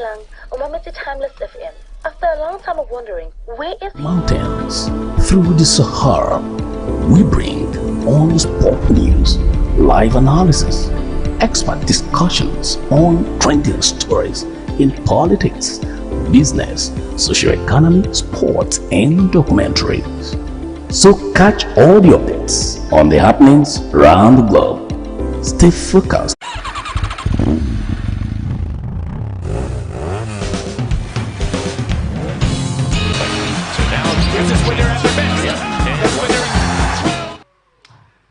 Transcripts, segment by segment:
lang umamit si Timeless FM. After a long time of wondering, where is mountains through the Sahara, we bring on sport news, live analysis, expert discussions on trending stories in politics, business, socio-economy, sports, and documentaries. So catch all the updates on the happenings around the globe. Stay focused.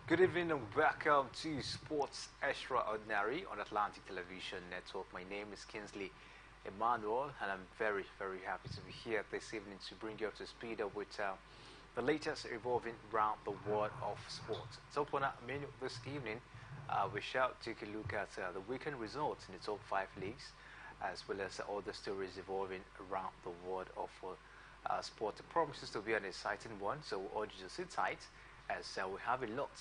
Good evening and welcome to Sports Extraordinary on Atlantic Television Network. My name is Kingsley Emmanuel and I'm very happy to be here this evening to bring you up to speed with the latest evolving around the world of sports. So for our menu this evening, we shall take a look at the weekend results in the top 5 leagues, as well as all the stories evolving around the world of sport. It promises to be an exciting one, so we'll urge you to sit tight as we have a lot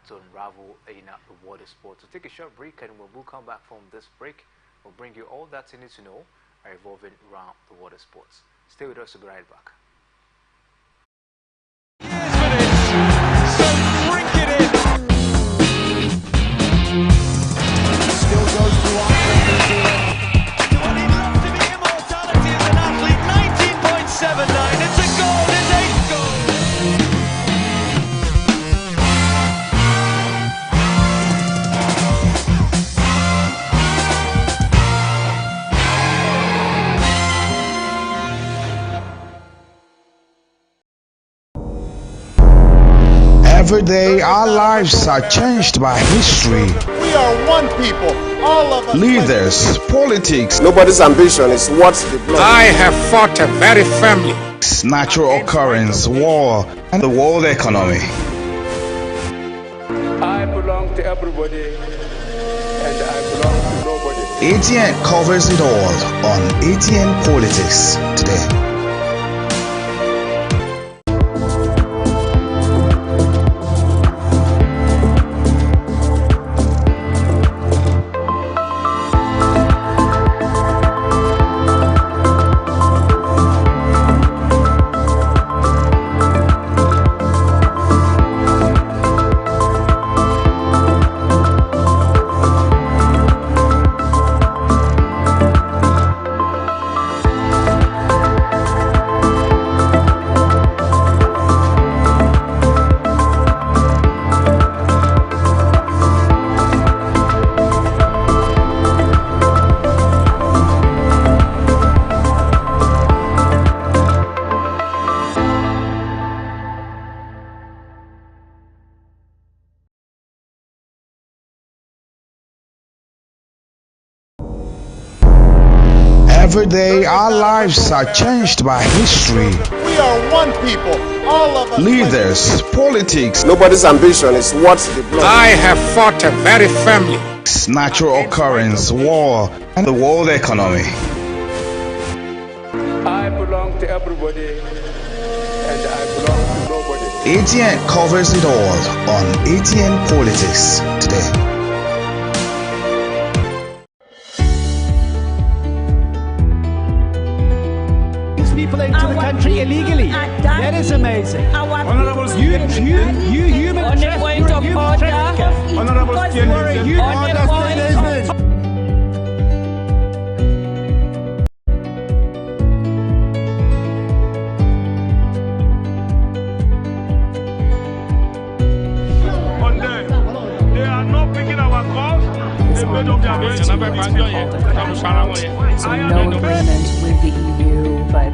to unravel in the world of sport. So take a short break, and when we'll come back from this break, we'll bring you all that you need to know revolving around the world of sports. Stay with us, we'll be right back. Every day our lives are changed by history. We are one people, all of us. Leaders, politics, Nobody's ambition is what's the blood. I have fought very firmly. natural occurrence, war, and the world economy. I belong to everybody and I belong to nobody. ATN covers it all on ATN Politics today. Every day our lives are changed by history. We are one people, all of us. Leaders, politics, Nobody's ambition is what's the blood. I have fought very firmly. natural occurrence, war, and the world economy. I belong to everybody and I belong to nobody. ATN covers it all on ATN Politics today. People into the country illegally. That is amazing. Honourable You human trafficker. Honourable You are a human They are not picking our calls. They made up their minds. So no agreement with the EU, but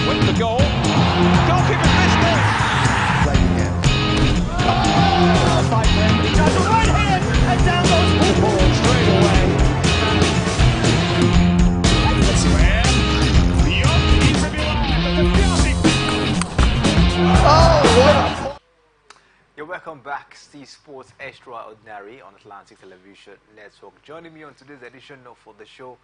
with the goal. Goalkeeper's missed it. Fight man. He does a right hand and down goes Paul straight away. You're welcome back to Sports Extraordinary on Atlantic Television Network. Joining me on today's edition of the show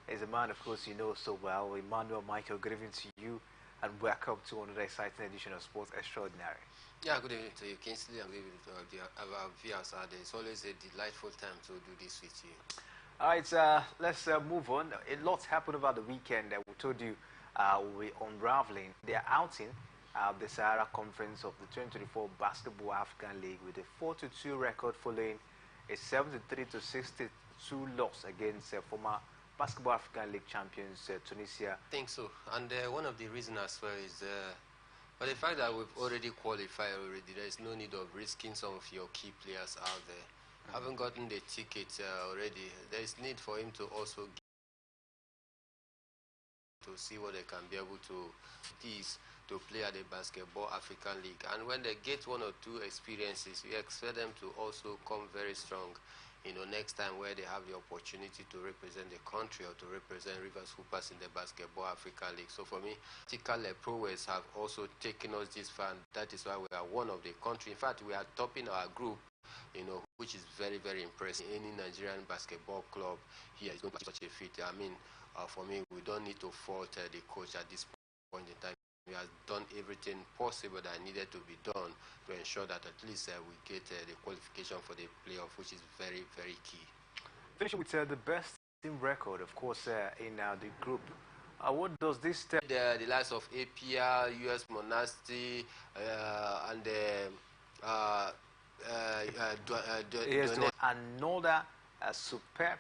is a man, of course, you know so well. Emmanuel Michael, good evening to you, and welcome to another exciting edition of Sports Extraordinary. Yeah, good evening to you, Kingsley, and good evening to our viewers out there. It's always a delightful time to do this with you. All right, let's move on. A lot happened over the weekend. We told you we're unraveling their outing the Sahara Conference of the 2024 Basketball African League with a 4-2 record following a 73-62 loss against former Basketball African League champions Tunisia. I think so, and one of the reasons as well is but the fact that we've already qualified already, there is no need of risking some of your key players out there. Haven't gotten the ticket already, there is need for him to also to see what they can be able to play at the Basketball African League. And when they get one or two experiences, we expect them to also come very strong, you know, next time where they have the opportunity to represent the country or to represent Rivers Hoopers in the Basketball African League. So for me, tactical prowess have also taken us this far, and that is why we are one of the country. In fact, we are topping our group, you know, which is very, very impressive. Any Nigerian basketball club here is going to be such a feat. I mean, for me, we don't need to fault the coach at this point in time. He has done everything possible that needed to be done to ensure that at least we get the qualification for the playoff, which is very, very key. Finishing with the best team record, of course, in the group. What does this tell? The likes of APR, US Monastir, and another superb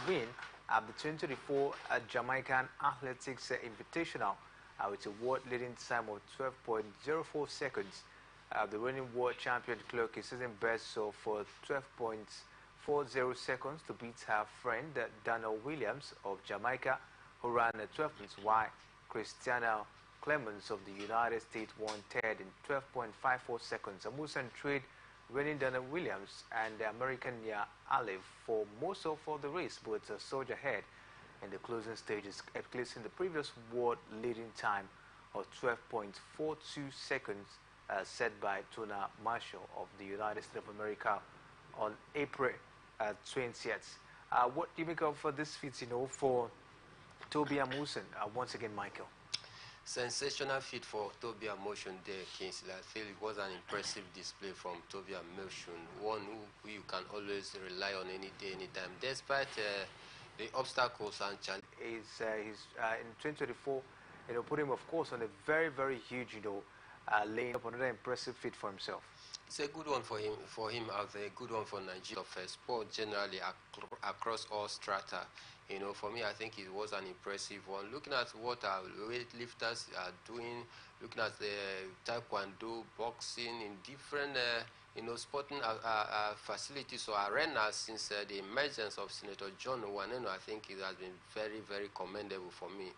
win at the 2024 Jamaican Athletics Invitational with a world-leading time of 12.04 seconds. The reigning world champion clocked a season best of 12.40 seconds to beat her friend Daniel Williams of Jamaica, who ran 12 minutes, while Christiana Clemens of the United States won third in 12.54 seconds. Amusan trade reigning Daniel Williams and the American Nia Alif for most of the race, but surged ahead in the closing stages, eclipsing the previous world leading time of 12.42 seconds set by Tuna Marshall of the United States of America on April 20th. What do you make of this feat, you know, for Toby Amusan? Once again, Michael. Sensational feat for Toby Amusan there, Kingsley. I feel it was an impressive display from Toby Amusan, one who you can always rely on any day, anytime, despite the obstacles and challenges. He's in 2024, you know, put him, of course, on a very, very huge, you know, laying up another impressive feat for himself. It's a good one for him out there, a good one for Nigeria, of sport generally across all strata. You know, for me, I think it was an impressive one. Looking at what our weightlifters are doing, looking at the taekwondo, boxing in different, you know, sporting facilities or arenas since the emergence of Senator John Owaneno, I think it has been very, very commendable for me.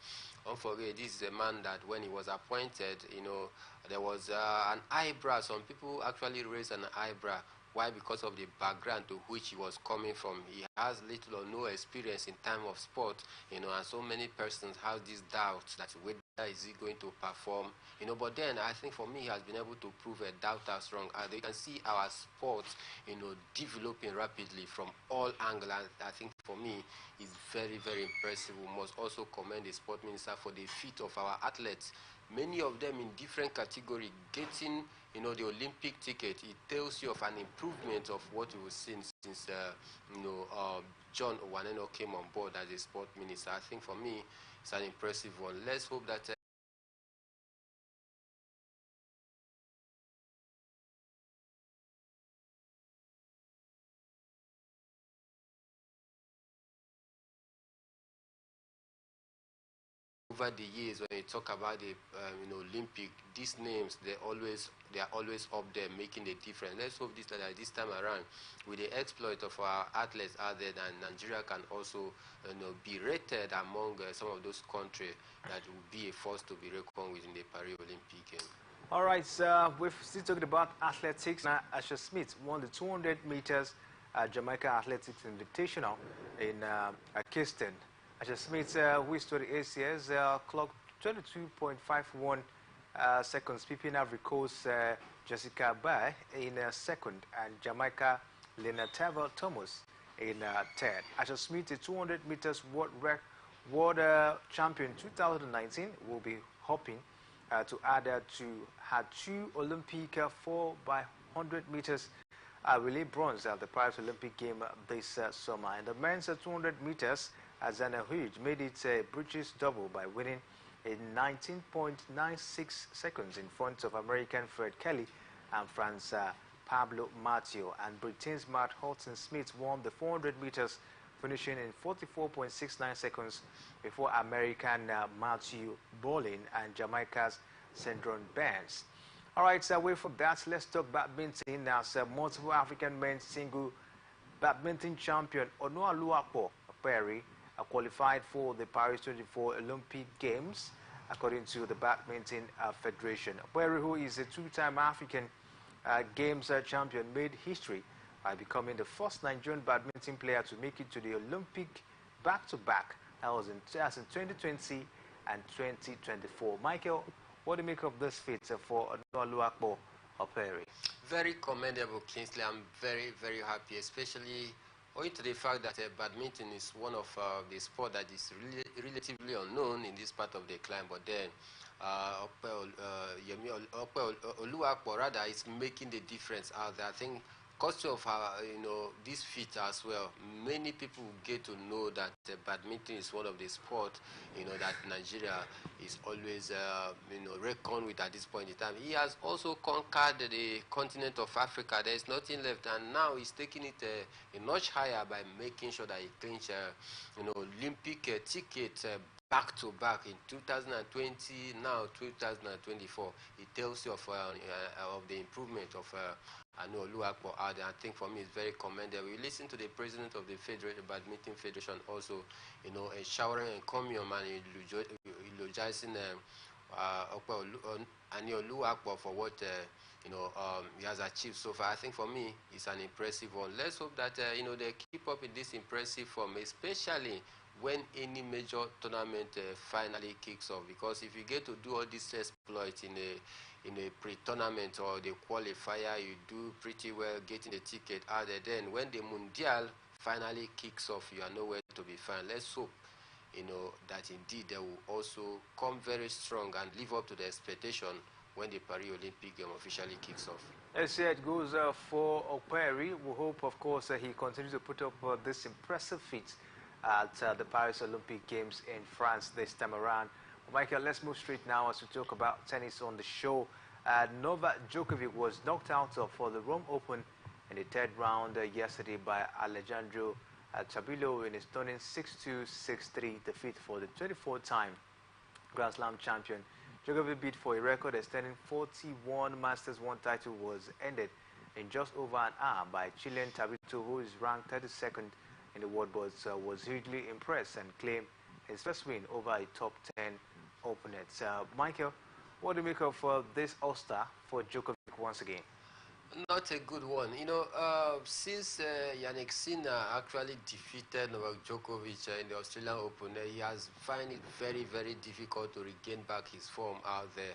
Don't forget, this is a man that when he was appointed, you know, there was an eyebrow. Some people actually raised an eyebrow. Why? Because of the background to which he was coming from. He has little or no experience in time of sport, you know, and so many persons have this doubt that whether is he going to perform, you know. But then I think for me, he has been able to prove a doubters wrong. You can see our sport, you know, developing rapidly from all angles. I think for me, it's very, very impressive. We must also commend the sport minister for the feat of our athletes. Many of them in different categories getting, you know, the Olympic ticket. It tells you of an improvement of what we've seen since, you know, John Owaneno came on board as a sport minister. I think for me, it's an impressive one. Let's hope that over the years, when you talk about the you know, Olympic, these names they are always up there making the difference. Let's hope this time around, with the exploit of our athletes out there, that Nigeria can also, you know, be rated among some of those countries that will be a force to be reckoned with in the Paris Olympic Games. All right, we've still talking about athletics. Now, Asher Smith won the 200 meters Jamaica Athletics Invitational in Kingston. Asher Smith, who is 28 years, clocked 22.51 seconds. PP Ivory Coast Jessica Bay in second, and Jamaica Lena Tavel Thomas in third. Asher Smith, a 200 meters world World champion 2019 will be hoping to add had 2 Olympic 4 by 100 meters relay bronze at the Paris Olympic game this summer. In the men's 200 meters, Azana Huge made it a British double by winning in 19.96 seconds in front of American Fred Kelly and France Pablo Matteo. And Britain's Matt Horton-Smith won the 400 meters, finishing in 44.69 seconds before American Matthew Bolin and Jamaica's Sendron Burns. All right, so away from that, let's talk badminton. Now, multiple African men's single badminton champion Onualuakpo Perry qualified for the Paris 24 Olympic Games, according to the Badminton Federation. Perry, who is a 2-time African Games champion, made history by becoming the first Nigerian badminton player to make it to the Olympic back-to-back. That was in 2020 and 2024. Michael, what do you make of this feat for Onualuakpo Perry? Very commendable, Kingsley. I'm very, very happy, especially owing to the fact that badminton is one of the sport that is relatively unknown in this part of the climb. But then Oluwapo rather is making the difference out there. I think because of this feat as well, many people get to know that badminton is one of the sports that Nigeria is always reckoned with at this point in time. He has also conquered the continent of Africa. There is nothing left, and now he's taking it a notch higher by making sure that he clinch Olympic ticket back to back in 2020, now 2024. It tells you of the improvement of Oluwapo out there. I think for me it's very commendable. We listen to the president of the Badminton Federation also, showering encomium and eulogizing Oluwapo for what he has achieved so far. I think for me it's an impressive one. Let's hope that they keep up in this impressive form, especially when any major tournament finally kicks off, because if you get to do all these exploits in a pre-tournament or the qualifier, you do pretty well getting the ticket out there. Then when the Mundial finally kicks off, you are nowhere to be found. Let's hope that indeed they will also come very strong and live up to the expectation when the Paris Olympic game officially kicks off. Let's see how it goes for Perry. We hope, of course, he continues to put up this impressive feat at the Paris Olympic Games in France this time around. Michael, let's move straight now as we talk about tennis on the show. Novak Djokovic was knocked out for the Rome Open in the 3rd round yesterday by Alejandro Tabilo in a stunning 6-2, 6-3 defeat for the 24th-time Grand Slam champion. Djokovic bid for a record extending 41 Masters 1 title was ended in just over an hour by Chilean Tabito, who is ranked 32nd in the world, but was hugely impressed and claimed his first win over a top 10 opponent. Michael, what do you make of this All-Star for Djokovic once again? Not a good one. Since Yannick Sinner actually defeated Novak Djokovic in the Australian Open, he has found it very, very difficult to regain back his form out there.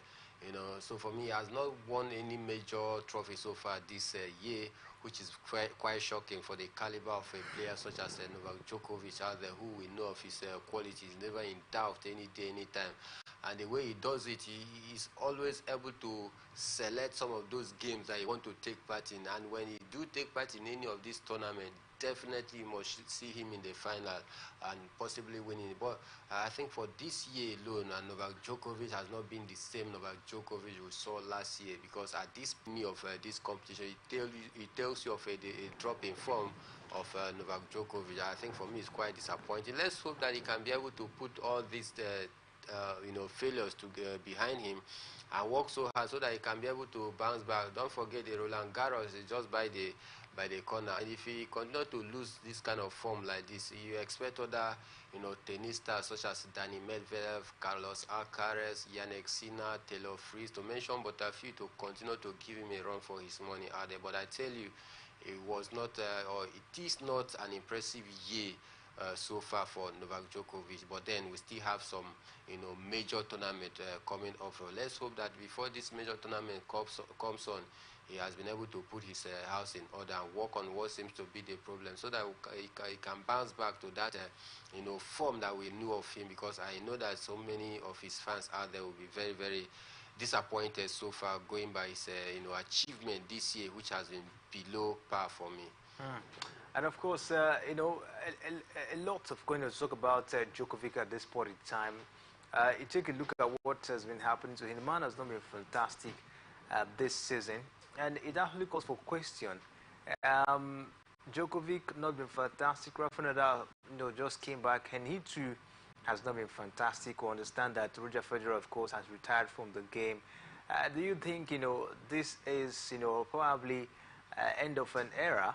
So for me, he has not won any major trophy so far this year, which is quite shocking for the caliber of a player such as Novak Djokovic out there, who we know of his qualities, never in doubt any day, any time. And the way he does it, he is always able to select some of those games that he want to take part in. And when he do take part in any of these tournaments, definitely you must see him in the final and possibly winning. But I think for this year alone, Novak Djokovic has not been the same Novak Djokovic we saw last year, because at this point of this competition, it tells you of a drop in form of Novak Djokovic. I think for me it's quite disappointing. Let's hope that he can be able to put all these failures behind him and work so hard so that he can be able to bounce back. Don't forget the Roland Garros is just by the corner, and if he continue to lose this kind of form like this, you expect other tennis stars such as Dani Medvedev, Carlos Alcaraz, Yannick Sinner, Taylor Fritz, to mention but a few, to continue to give him a run for his money out there. But I tell you, it was not or it is not an impressive year so far for Novak Djokovic. But then we still have some major tournament coming up. Let's hope that before this major tournament comes on, he has been able to put his house in order and work on what seems to be the problem, so that he can bounce back to that form that we knew of him, because I know that so many of his fans out there will be very, very disappointed so far, going by his achievement this year, which has been below par for me. And of course, a lot of going to talk about Djokovic at this point in time. You take a look at what has been happening to him. The man has not been fantastic this season, and it actually calls for question. Djokovic not been fantastic. Rafa Nadal, just came back, and he too has not been fantastic. We understand that Roger Federer, of course, has retired from the game. Do you think this is probably end of an era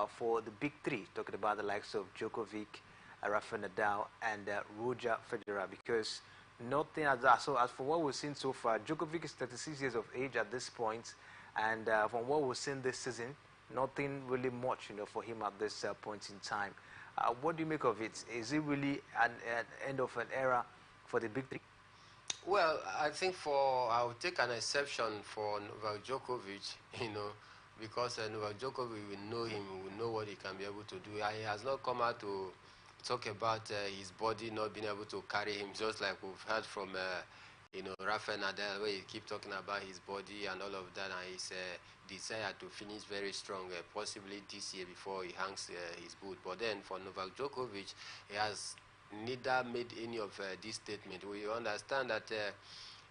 for the big three, talking about the likes of Djokovic, Rafa Nadal, and Roger Federer? Because nothing as that. So as for what we've seen so far, Djokovic is 36 years of age at this point, and from what we've seen this season, nothing really much, for him at this point in time. What do you make of it? Is it really an end of an era for the big three? Well, I think I'll take an exception for Novak Djokovic, because Novak Djokovic, we know him, we know what he can be able to do. He has not come out to talk about his body not being able to carry him, just like we've heard from Rafa Nadal, where he keep talking about his body and all of that, and his desire to finish very strong, possibly this year before he hangs his boot. But then for Novak Djokovic, he has neither made any of this statement. We understand that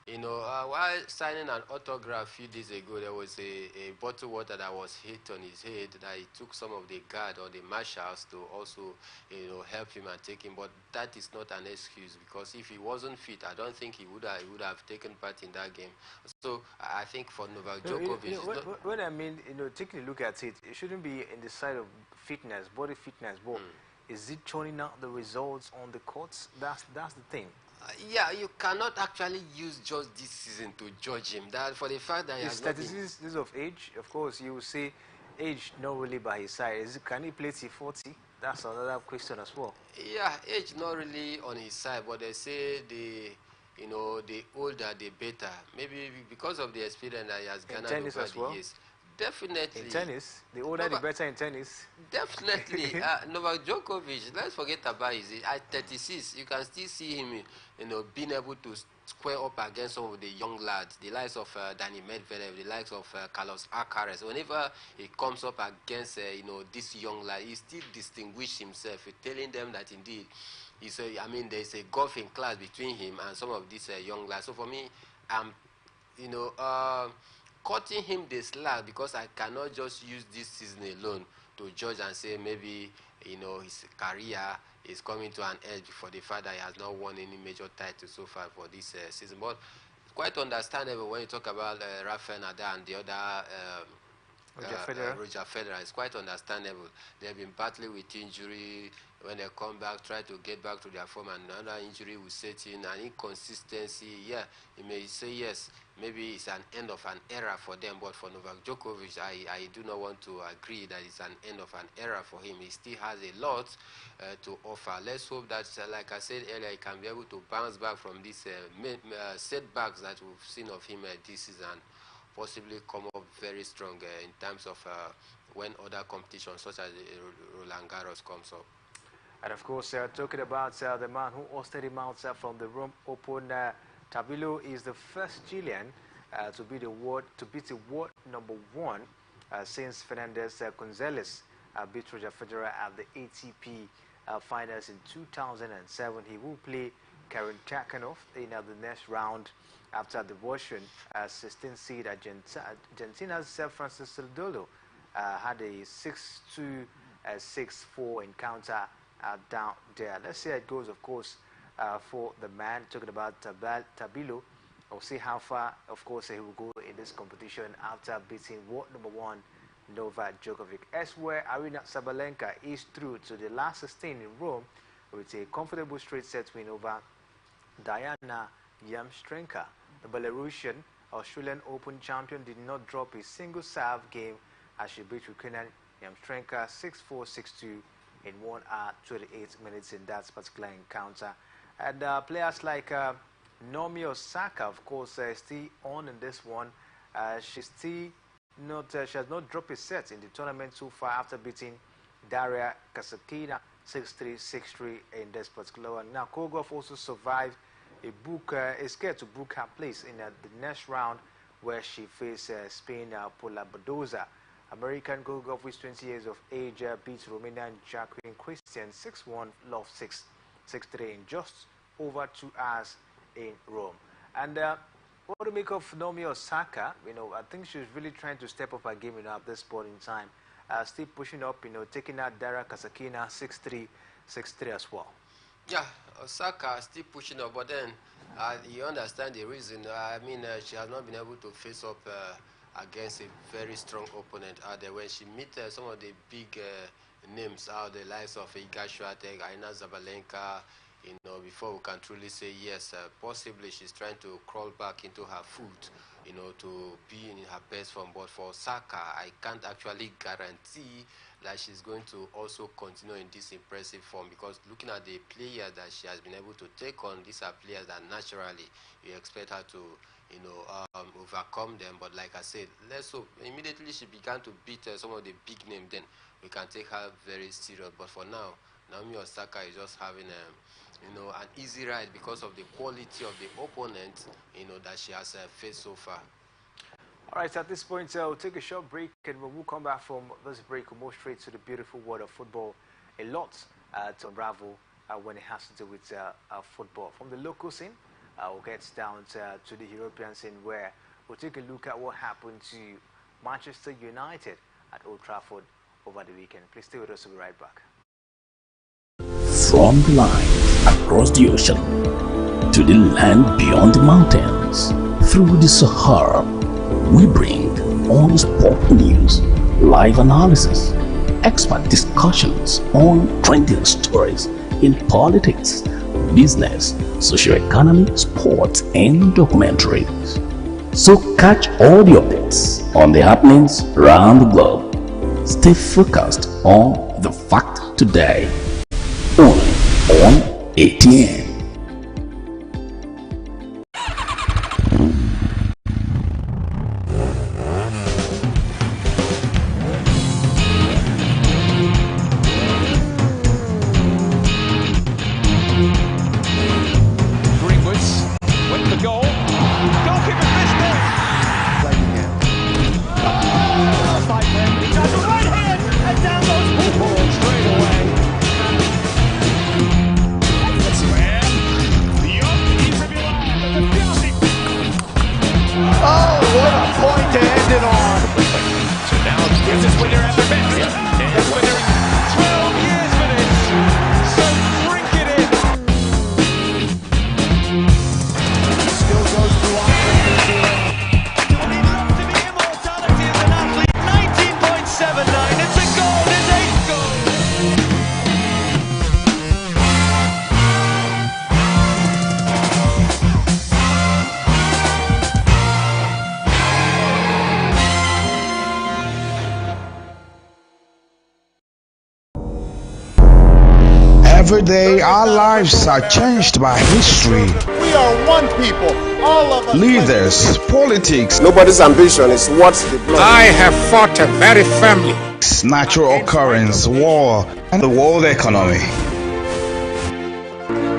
while signing an autograph a few days ago, there was a bottle water that was hit on his head, that he took some of the guard or the marshals to also help him and take him. But that is not an excuse, because if he wasn't fit, I don't think he would have taken part in that game. So I think for Novak Djokovic, when I mean taking a look at it, it shouldn't be in the side of fitness, body fitness, but is it turning out the results on the courts? That's the thing. Yeah, you cannot actually use just this season to judge him. That for the fact that he has not been... 36 years of age, of course, you will say age not really by his side. Can he play till 40? That's another question as well. Yeah, age not really on his side, but they say the older the better. Maybe because of the experience that he has garnered over the years. Definitely. In tennis, the older the better in tennis. Definitely. Novak Djokovic, let's forget about his age. At 36, you can still see him, being able to square up against some of the young lads, the likes of Danny Medvedev, the likes of Carlos Alcaraz. Whenever he comes up against, this young lad, he still distinguishes himself, telling them that indeed, there's a golfing class between him and some of these young lads. So for me, cutting him the slack, because I cannot just use this season alone to judge and say maybe his career is coming to an end for the fact that he has not won any major title so far for this season. But quite understandable when you talk about Rafael Nadal and the other Roger Federer. It's quite understandable. They've been battling with injury. When they come back, try to get back to their form, and another injury will set in, an inconsistency. Yeah, you may say yes, maybe it's an end of an era for them, but for Novak Djokovic, I do not want to agree that it's an end of an era for him. He still has a lot to offer. Let's hope that, like I said earlier, he can be able to bounce back from these setbacks that we've seen of him this season, possibly come up very strong in terms of when other competitions such as Roland Garros comes up. And of course, talking about the man who hosted him out from the Rome Open, Tabilo is the first Chilean to beat the world #1 since Fernandez Gonzalez beat Roger Federer at the ATP finals in 2007. He will play Karen Khachanov in the next round after the Russian 16th seed Argentina's Francisco Dodo had a 6-2, 6-4 encounter down there. Let's see how it goes, of course, for the man talking about Tabilo. We'll see how far, of course, he will go in this competition after beating world #1 Novak Djokovic. Elsewhere, Arina Sabalenka is through to the last 16 in Rome with a comfortable straight set win over Diana Yamstrenka. The Belarusian Australian Open champion did not drop a single serve game as she beat Ukrainian Yamstrenka 6-4, 6-2 in 1 hour 28 minutes in that particular encounter. And players like Naomi Osaka, of course, still on in this one. She's still she has not dropped a set in the tournament so far after beating Daria Kasatkina 6-3, 6-3 in this particular one. Now, Kogov also survived is scared to book her place in the next round where she faced Spain Paula Badoza. American Kogov, who is 20 years of age, beats Romanian Jacqueline Christian 6-1, love 6-3 in just over 2 hours in Rome. And what to make of Naomi Osaka? I think she's really trying to step up her game at this point in time. Still pushing up, taking out Daria Kasatkina 6-3, 6-3 as well. Yeah, Osaka still pushing up, but then you understand the reason. She has not been able to face up against a very strong opponent out there. When she meets some of the big names out there, likes of Iga Swiatek, Aina Zabalenka, before we can truly say yes, possibly she's trying to crawl back into her foot, to be in her best form. But for Osaka, I can't actually guarantee that she's going to also continue in this impressive form, because looking at the players that she has been able to take on, these are players that naturally you expect her to overcome them. But like I said, let's hope immediately she began to beat some of the big names, then we can take her very serious. But for now, Naomi Osaka is just having an easy ride because of the quality of the opponent that she has faced so far. All right, at this point, we'll take a short break, and when we come back from this break, we'll move straight to the beautiful world of football. A lot to unravel when it has to do with football. From the local scene, we'll get down to the European scene, where we'll take a look at what happened to Manchester United at Old Trafford over the weekend. Please stay with us, we'll be right back. From the line across the ocean to the land beyond the mountains, through the Sahara, we bring on sport news, live analysis, expert discussions on trending stories in politics, business, socio-economy, sports, and documentaries. So catch all the updates on the happenings around the globe. Stay focused on the fact today, only on ATN. Every day our lives are changed by history. We are one people, all of us. Leaders, politics. Nobody's ambition is what the blood. I have fought a very family. Natural occurrence, war, and the world economy.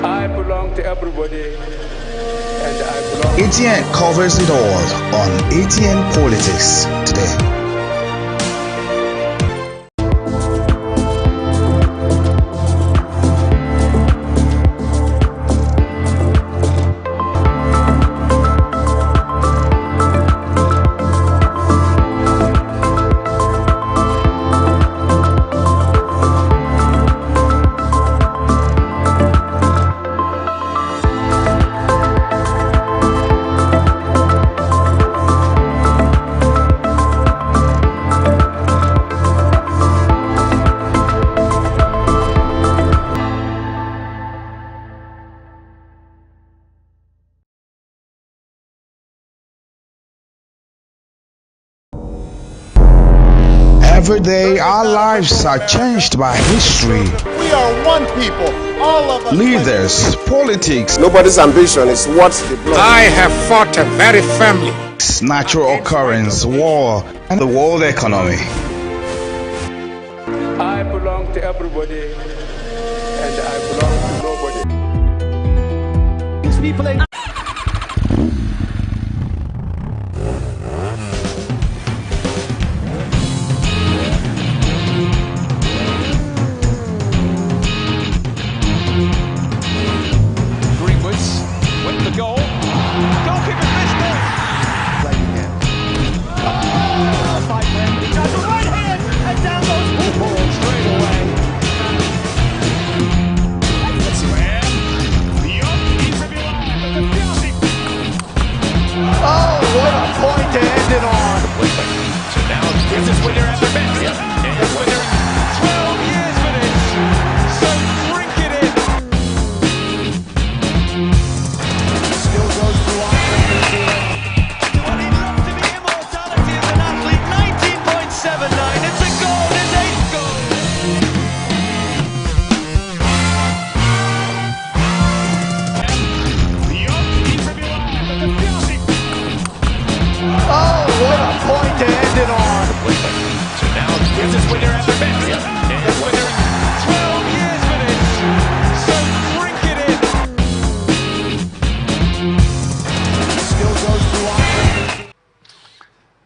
I belong to everybody, and I belong. ATN covers it all on ATN Politics today. Every day our lives are changed by history. We are one people, all of us. Leaders, politics. Nobody's ambition is what the blood. I have fought a very family. conflicts, natural occurrence, war, and the world economy. I belong to everybody, and I belong to nobody. These people ain't.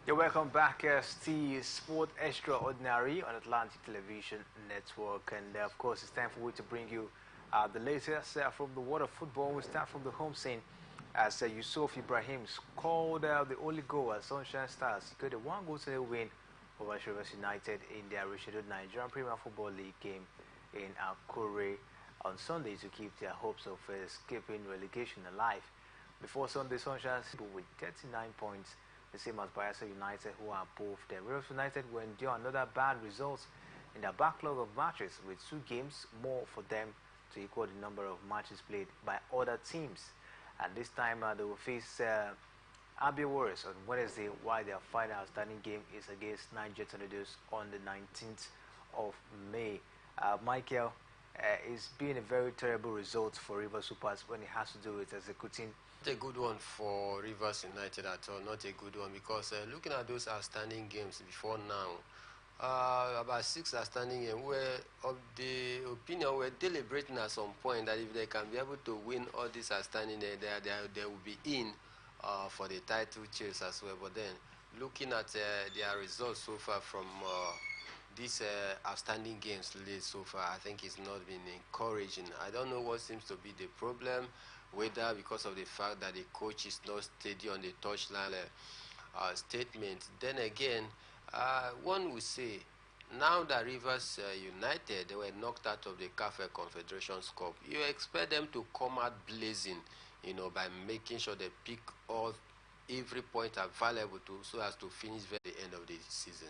Welcome back to Sport Extraordinary on Atlantic Television Network, and of course it's time for we to bring you the latest from the world of football. We start from the home scene as Yusuf Ibrahim scored the only goal at Sunshine Stars. He got a 1-goal win over Rivers United in their rescheduled Nigerian Premier Football League game in Akure on Sunday to keep their hopes of escaping relegation alive. Before Sunday, Sunshine with 39 points, the same as Bayelsa United, who are both there. Rivers United will endure another bad result in their backlog of matches, with 2 games more for them to equal the number of matches played by other teams. And this time they will face Abia Warriors on Wednesday, while their final outstanding game is against Niger Tornadoes on the 19th of May. Michael, it's been a very terrible result for Rivers Supers when it has to do with executing. Not a good one for Rivers United at all, not a good one, because looking at those outstanding games before now, about 6 outstanding games, were of the opinion, we're deliberating at some point that if they can be able to win all these outstanding, they will be in for the title chase as well. But then, looking at their results so far from these outstanding games played so far, I think it's not been encouraging. I don't know what seems to be the problem, whether because of the fact that the coach is not steady on the touchline statement. Then again, one would say, now that Rivers United, they were knocked out of the CAF Confederations Cup, you expect them to come out blazing, by making sure they pick every point available to, so as to finish at the end of the season.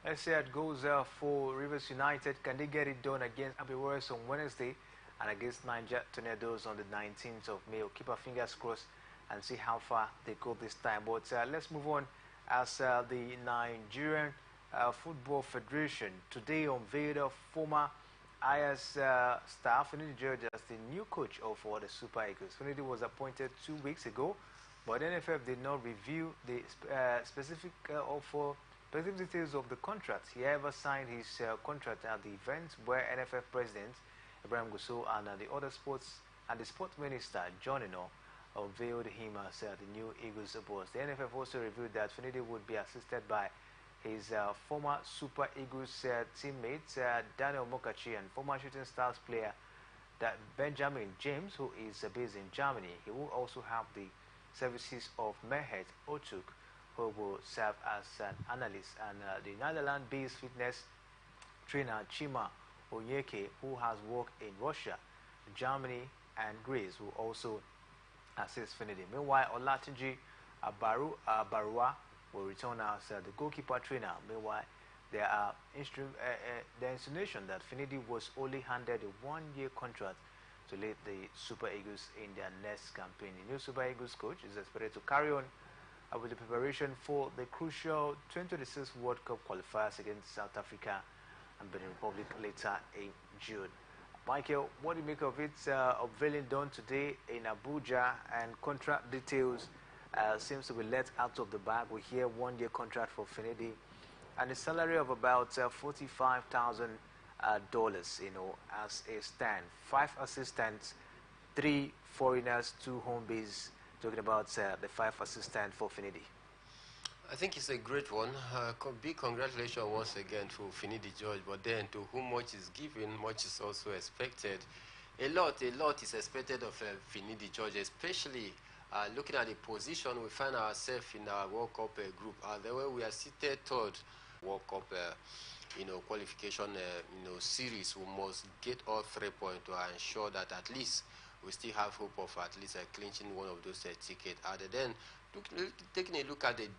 Let's see how it goes for Rivers United. Can they get it done against Abia Warriors on Wednesday and against Niger Tornadoes on the 19th of May? We'll keep our fingers crossed and see how far they go this time. But let's move on as the Nigerian Football Federation today unveiled a former IS staff, Finidi George, as the new coach of the Super Eagles. Finidi was appointed 2 weeks ago, but NFF did not review the specific details of the contract. He ever signed his contract at the event where NFF President Ibrahim Gusso and the other sports and the Sport Minister John Eno unveiled him as the new Eagles boss. The NFF also revealed that Finidi would be assisted by his former Super Eagles teammates Daniel Mokachi and former Shooting Stars player Benjamin James, who is based in Germany. He will also have the services of Mehet Otuk, who will serve as an analyst, and the Netherlands-based fitness trainer Chima Onyeke, who has worked in Russia, Germany, and Greece, will also assist Finidi. Meanwhile, Olatunji Barua will return as the goalkeeper trainer. Meanwhile, there are the insinuation that Finidi was only handed a 1-year contract to lead the Super Eagles in their next campaign. The new Super Eagles coach is expected to carry on with the preparation for the crucial 2026 World Cup qualifiers against South Africa and Benin Republic later in June. Michael, what do you make of it unveiling done today in Abuja and contract details seems to be let out of the bag. We hear 1-year contract for Finidi, and a salary of about $45,000, as a stand. 5 assistants, 3 foreigners, 2 home base. Talking about the 5 assistants for Finidi. I think it's a great one. Big congratulations once again to Finidi George, but then to whom much is given, much is also expected. A lot is expected of Finidi George, especially looking at the position we find ourselves in our World Cup group. The way we are seated third World Cup qualification series, we must get all 3 points to ensure that at least we still have hope of at least clinching one of those tickets. Other than taking a look at the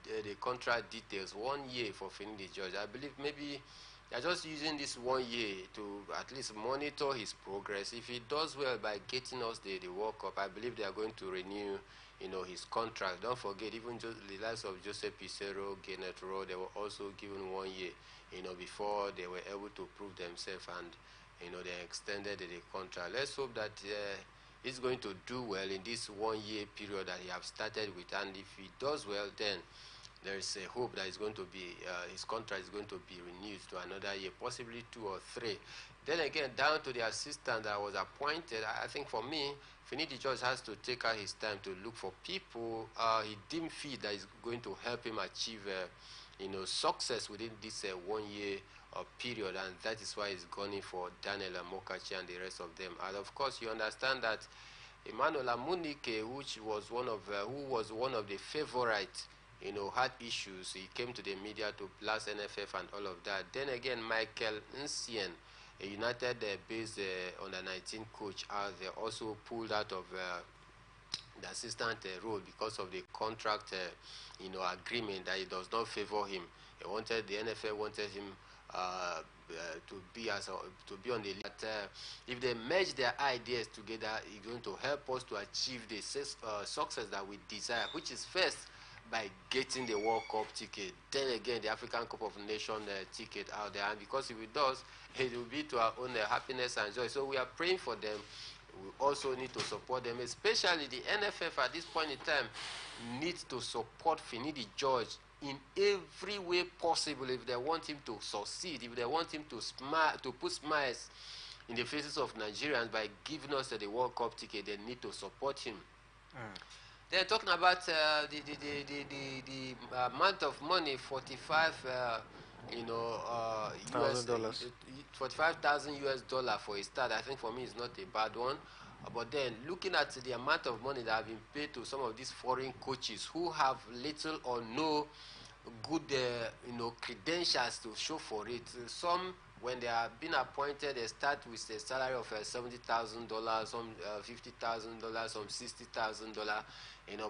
contract details, 1 year for Finidi George, I believe maybe they're just using this 1 year to at least monitor his progress. If he does well by getting us the World Cup, I believe they are going to renew his contract. Don't forget, even the likes of Joseph Pissarro, Gennett Rowe, they were also given 1 year before they were able to prove themselves, and they extended the contract. Let's hope that he's going to do well in this 1 year period that he have started with, and if he does well, then there is a hope that it's going to be his contract is going to be renewed to another year, possibly 2 or 3. Then again, down to the assistant that was appointed, I think for me, Finidi George has to take out his time to look for people he deemed fit that is going to help him achieve success within this 1 year period, and that is why he's going for Daniel Amokachi and the rest of them. And of course, you understand that Emmanuel Amunike, who was one of the favorites, had issues. He came to the media to blast NFF and all of that. Then again, Michael Nsien, a United-based under-19 coach, they also pulled out of the assistant role because of the contract agreement that it does not favor him. The NFL wanted him to be on the league. If they merge their ideas together, it's going to help us to achieve the success that we desire, which is first by getting the World Cup ticket, then again the African Cup of Nations ticket out there, and because if it does, it will be to our own happiness and joy. So we are praying for them. We also need to support them, especially the NFF at this point in time needs to support Finidi George in every way possible if they want him to succeed, if they want him to smile, to put smiles in the faces of Nigerians by giving us the World Cup ticket. They need to support him. They're talking about the amount of money, $45,000 for a start. I think for me it's not a bad one. But then looking at the amount of money that have been paid to some of these foreign coaches who have little or no good credentials to show for it. Some, when they are being appointed, they start with a salary of $70,000, some $50,000, some $60,000.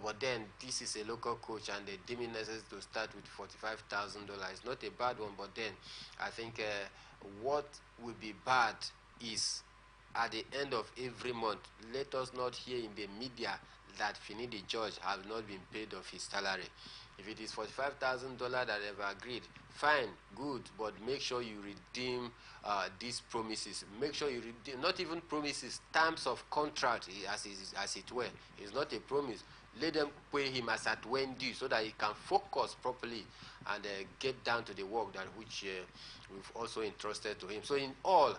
But then this is a local coach and they deem it necessary to start with $45,000. It's not a bad one, but then I think what will be bad is at the end of every month, let us not hear in the media that Finidi George has not been paid of his salary. If it is $45,000 that they've agreed, fine, good, but make sure you redeem these promises. Make sure you redeem, not even promises, terms of contract, as it were. It's not a promise. Let them pay him as at when due so that he can focus properly and get down to the work that which we've also entrusted to him. So in all,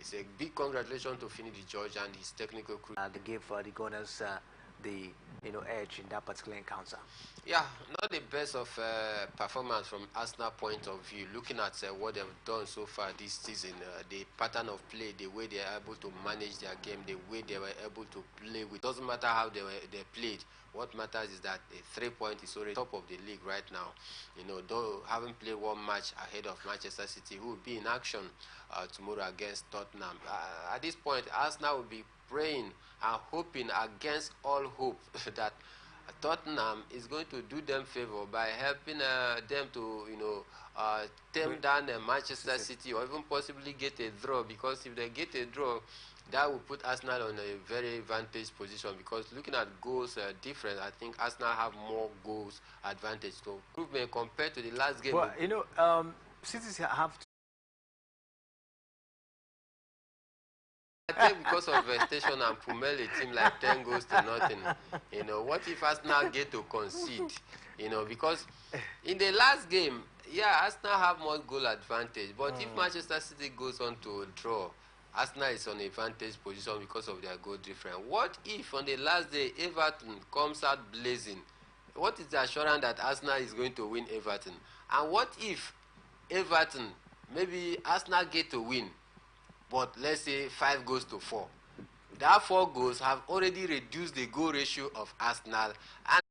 it's a big congratulations to Finidi George and his technical crew. They gave the Gunners the edge in that particular encounter. Yeah, not the best of performance from Arsenal point of view. Looking at what they've done so far this season, the pattern of play, the way they are able to manage their game, the way they were able to play with. Doesn't matter how they played. What matters is that the 3 point is already top of the league right now. Though haven't played one match ahead of Manchester City, who will be in action tomorrow against Tottenham. At this point, Arsenal will be praying and hoping against all hope that Tottenham is going to do them favor by helping them to tame down Manchester City, or even possibly get a draw, because if they get a draw, that will put Arsenal on a very advantageous position, because looking at goals difference, I think Arsenal have more goals advantage. So improvement compared to the last game. But Cities have I think because of Station and Pumel, a team like 10 goals to nothing. You know, what if Arsenal get to concede? You know, because in the last game, yeah, Arsenal have more goal advantage. But if Manchester City goes on to draw, Arsenal is on a vantage position because of their goal difference. What if on the last day Everton comes out blazing? What is the assurance that Arsenal is going to win Everton? And what if Everton, maybe Arsenal get to win, but let's say 5 goals to 4? That 4 goals have already reduced the goal ratio of Arsenal. And